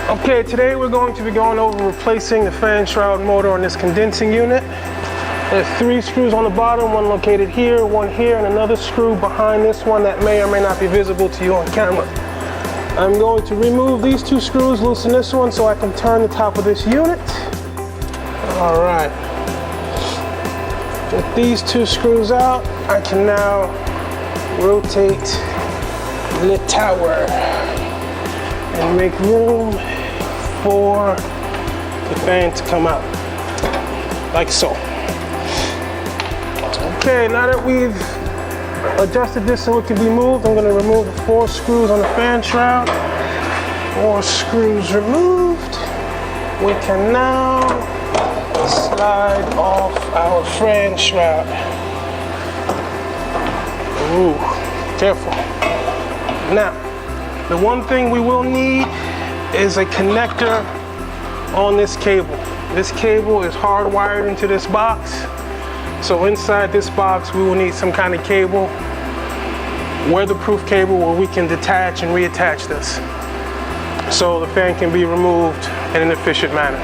Okay, today we're going to be going over replacing the fan shroud motor on this condensing unit. There's 3 screws on the bottom, one located here, one here, and another screw behind this one that may or may not be visible to you on camera. I'm going to remove these 2 screws, loosen this one so I can turn the top of this unit. All right. With these 2 screws out, I can now rotate the tower and make room for the fan to come out, like so. Okay, now that we've adjusted this so it can be moved, I'm going to remove the 4 screws on the fan shroud. 4 screws removed. We can now slide off our fan shroud. Ooh, careful. Now, the one thing we will need is a connector on this cable. This cable is hardwired into this box. So inside this box, we will need some kind of cable, weatherproof cable, where we can detach and reattach this so the fan can be removed in an efficient manner.